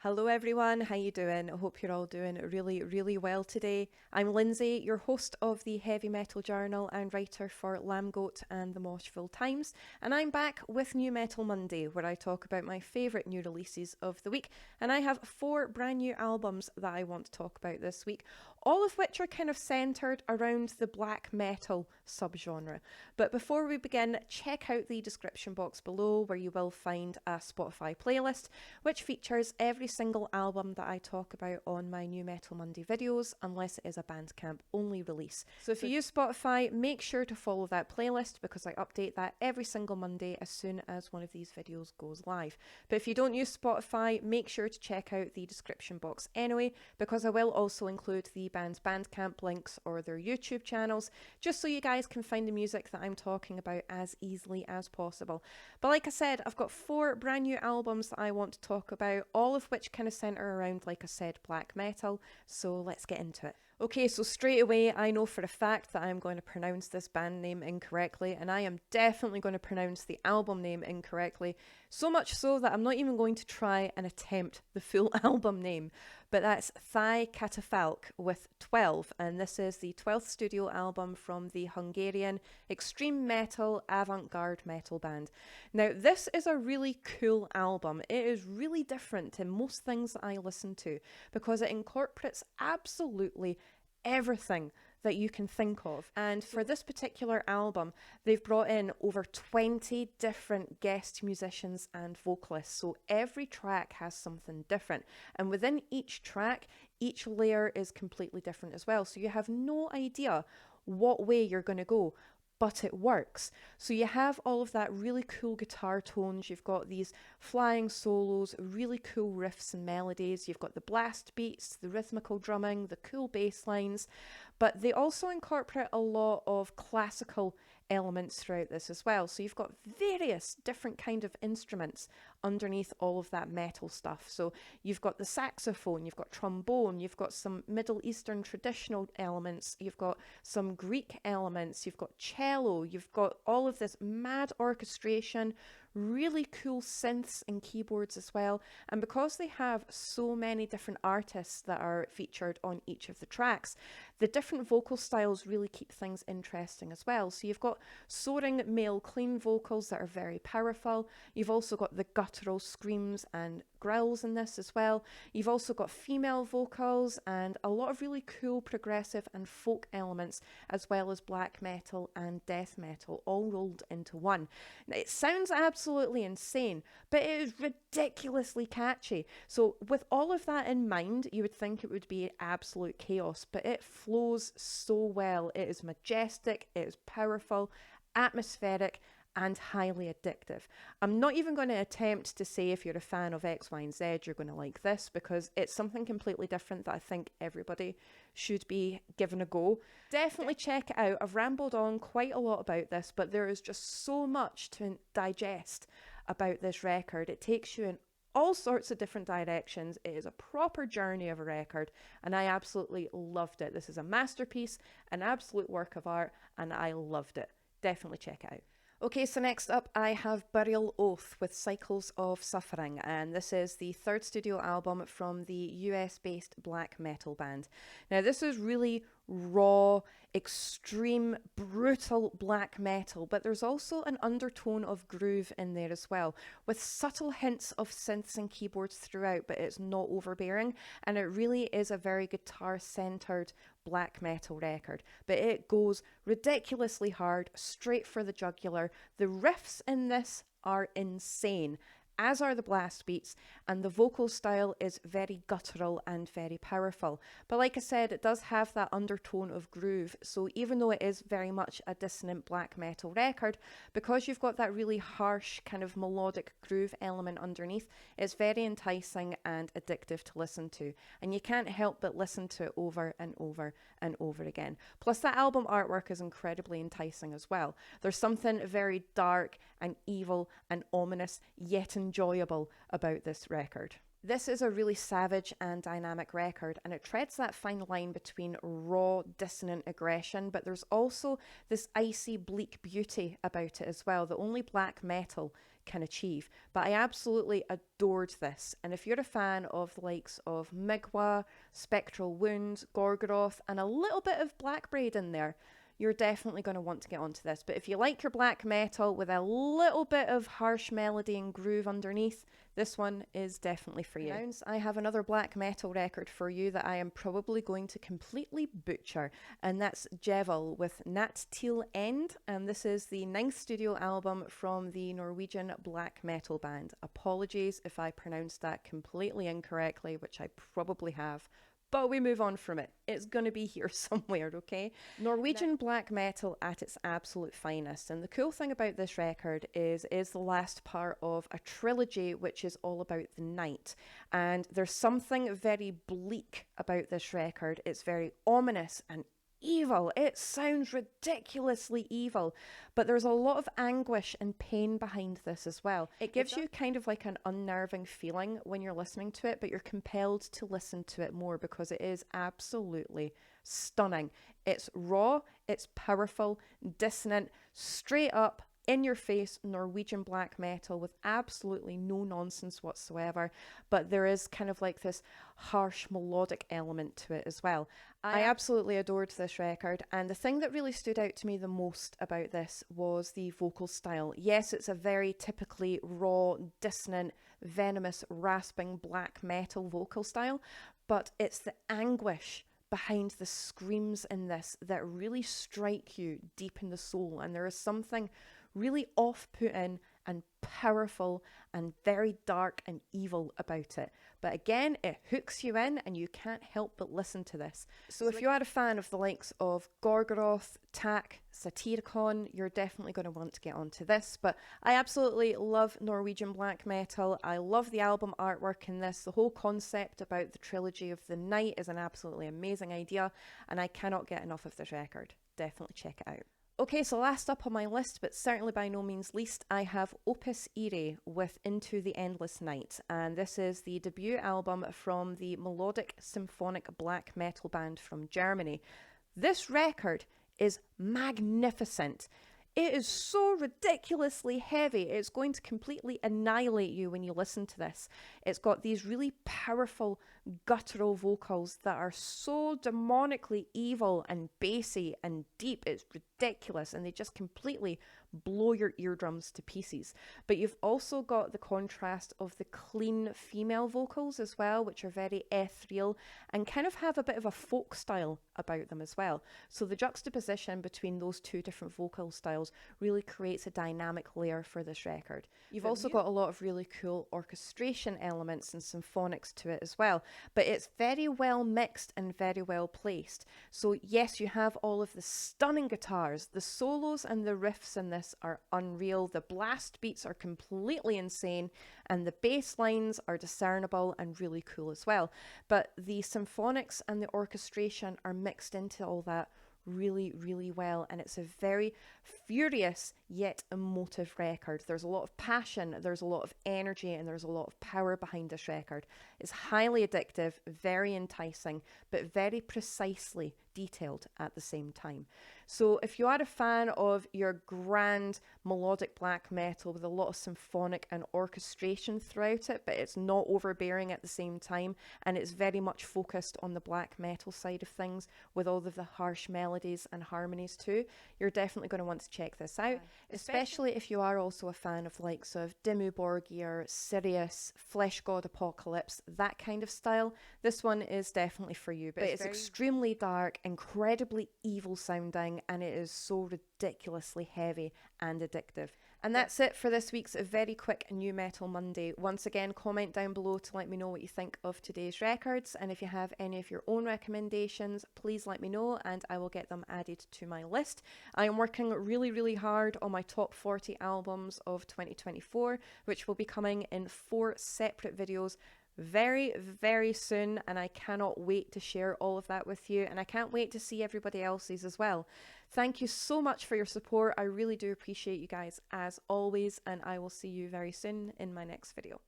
Hello everyone, how you doing? I hope you're all doing really well today. I'm Lindsay, your host of the Heavy Metal Journal and writer for Lambgoat and the Moshville Times, and I'm back with New Metal Monday, where I talk about my favourite new releases of the week, and I have 4 brand new albums that I want to talk about this week, all of which are kind of centred around the black metal subgenre. But before we begin, check out the description box below where you will find a Spotify playlist, which features every single album that I talk about on my New Metal Monday videos, unless it is a Bandcamp only release. So if you use Spotify, make sure to follow that playlist because I update that every single Monday as soon as one of these videos goes live. But if you don't use Spotify, make sure to check out the description box anyway, because I will also include the band's Bandcamp links or their YouTube channels, just so you guys can find the music that I'm talking about as easily as possible. But like I said, I've got 4 brand new albums that I want to talk about, all of which kind of centre around, like I said, black metal. So let's get into it. Okay, so straight away, I know for a fact that I'm going to pronounce this band name incorrectly, and I am definitely going to pronounce the album name incorrectly, so much so that I'm not even going to try and attempt the full album name. But that's Thigh Catafalque with 12, and this is the 12th studio album from the Hungarian extreme metal, avant-garde metal band. Now, this is a really cool album. It is really different to most things that I listen to because it incorporates absolutely everything that you can think of. And for this particular album, they've brought in over 20 different guest musicians and vocalists. So every track has something different. And within each track, each layer is completely different as well. So you have no idea what way you're going to go, but it works. So you have all of that really cool guitar tones, you've got these flying solos, really cool riffs and melodies, you've got the blast beats, the rhythmical drumming, the cool bass lines, but they also incorporate a lot of classical elements throughout this as well. So you've got various different kind of instruments underneath all of that metal stuff. So you've got the saxophone, you've got trombone, you've got some Middle Eastern traditional elements, you've got some Greek elements, you've got cello, you've got all of this mad orchestration, really cool synths and keyboards as well. And because they have so many different artists that are featured on each of the tracks, the different vocal styles really keep things interesting as well. So you've got soaring male clean vocals that are very powerful. You've also got the guttural screams and growls in this as well. You've also got female vocals and a lot of really cool progressive and folk elements, as well as black metal and death metal, all rolled into one. Now, it sounds absolutely insane, but it is ridiculously catchy. So with all of that in mind, you would think it would be absolute chaos, but it flows so well. It is majestic, it is powerful, atmospheric, and highly addictive. I'm not even going to attempt to say if you're a fan of X, Y, and Z, you're going to like this, because it's something completely different that I think everybody should be given a go. Definitely check it out. I've rambled on quite a lot about this, but there is just so much to digest about this record. It takes you in all sorts of different directions. It is a proper journey of a record, and I absolutely loved it. This is a masterpiece, an absolute work of art, and I loved it. Definitely check it out. Okay, so next up I have Burial Oath with Cycles of Suffering, and this is the 3rd studio album from the US-based black metal band. Now this is really raw, extreme, brutal black metal, but there's also an undertone of groove in there as well, with subtle hints of synths and keyboards throughout, but it's not overbearing, and it really is a very guitar-centered black metal record. But it goes ridiculously hard, straight for the jugular. The riffs in this are insane, as are the blast beats, and the vocal style is very guttural and very powerful. But like I said, it does have that undertone of groove, so even though it is very much a dissonant black metal record, because you've got that really harsh kind of melodic groove element underneath, it's very enticing and addictive to listen to, and you can't help but listen to it over and over and over again. Plus that album artwork is incredibly enticing as well. There's something very dark and evil and ominous, yet enjoyable about this record. This is a really savage and dynamic record, and it treads that fine line between raw, dissonant aggression, but there's also this icy, bleak beauty about it as well that only black metal can achieve. But I absolutely adored this, and if you're a fan of the likes of Migwa, Spectral Wound, Gorgoroth, and a little bit of Black Braid in there, you're definitely going to want to get onto this. But if you like your black metal with a little bit of harsh melody and groove underneath, this one is definitely for you. I have another black metal record for you that I am probably going to completely butcher, and that's Jevel with Nat Til End, and this is the 9th studio album from the Norwegian black metal band. Apologies if I pronounced that completely incorrectly, which I probably have. But we move on from it. It's going to be here somewhere, okay? Norwegian black metal at its absolute finest. And the cool thing about this record is the last part of a trilogy which is all about the night. And there's something very bleak about this record. It's very ominous and evil. It sounds ridiculously evil, but there's a lot of anguish and pain behind this as well. It gives you kind of like an unnerving feeling when you're listening to it, but you're compelled to listen to it more because it is absolutely stunning. It's raw, it's powerful, dissonant, straight up, in your face Norwegian black metal with absolutely no nonsense whatsoever, but there is kind of like this harsh melodic element to it as well. I absolutely adored this record, and the thing that really stood out to me the most about this was the vocal style. Yes, it's a very typically raw, dissonant, venomous, rasping black metal vocal style, but it's the anguish behind the screams in this that really strike you deep in the soul, and there is something really off-putting and powerful and very dark and evil about it. But again, it hooks you in and you can't help but listen to this. So if you are a fan of the likes of Gorgoroth, Tak, Satyricon, you're definitely going to want to get onto this. But I absolutely love Norwegian black metal. I love the album artwork in this. The whole concept about the trilogy of the night is an absolutely amazing idea, and I cannot get enough of this record. Definitely check it out. Okay, so last up on my list, but certainly by no means least, I have Opus Ei with Into the Endless Night, and this is the debut album from the melodic symphonic black metal band from Germany. This record is magnificent. It is so ridiculously heavy. It's going to completely annihilate you when you listen to this. It's got these really powerful guttural vocals that are so demonically evil and bassy and deep. It's ridiculous, and they just completely blow your eardrums to pieces. But you've also got the contrast of the clean female vocals as well, which are very ethereal and kind of have a bit of a folk style about them as well. So the juxtaposition between those two different vocal styles really creates a dynamic layer for this record. You've also got a lot of really cool orchestration elements and symphonics to it as well, but it's very well mixed and very well placed. So yes, you have all of the stunning guitars, the solos and the riffs in this are unreal, the blast beats are completely insane, and the bass lines are discernible and really cool as well. But the symphonics and the orchestration are mixed into all that really, really well, and it's a very furious yet emotive record. There's a lot of passion, there's a lot of energy, and there's a lot of power behind this record. It's highly addictive, very enticing, but very precisely detailed at the same time. So if you are a fan of your grand melodic black metal with a lot of symphonic and orchestration throughout it, but it's not overbearing at the same time, and it's very much focused on the black metal side of things with all of the harsh melodies and harmonies too, you're definitely going to want to check this out, especially if you are also a fan of the likes of Dimmu Borgir, Sirius, Flesh God Apocalypse, that kind of style. This one is definitely for you, but it's extremely dark, incredibly evil sounding, and it is so ridiculously heavy and addictive. And that's it for this week's very quick New Metal Monday. Once again, comment down below to let me know what you think of today's records, and if you have any of your own recommendations, please let me know and I will get them added to my list. I am working really, really hard on my top 40 albums of 2024, which will be coming in 4 separate videos very, very soon, and I cannot wait to share all of that with you, and I can't wait to see everybody else's as well. Thank you so much for your support. I really do appreciate you guys as always, and I will see you very soon in my next video.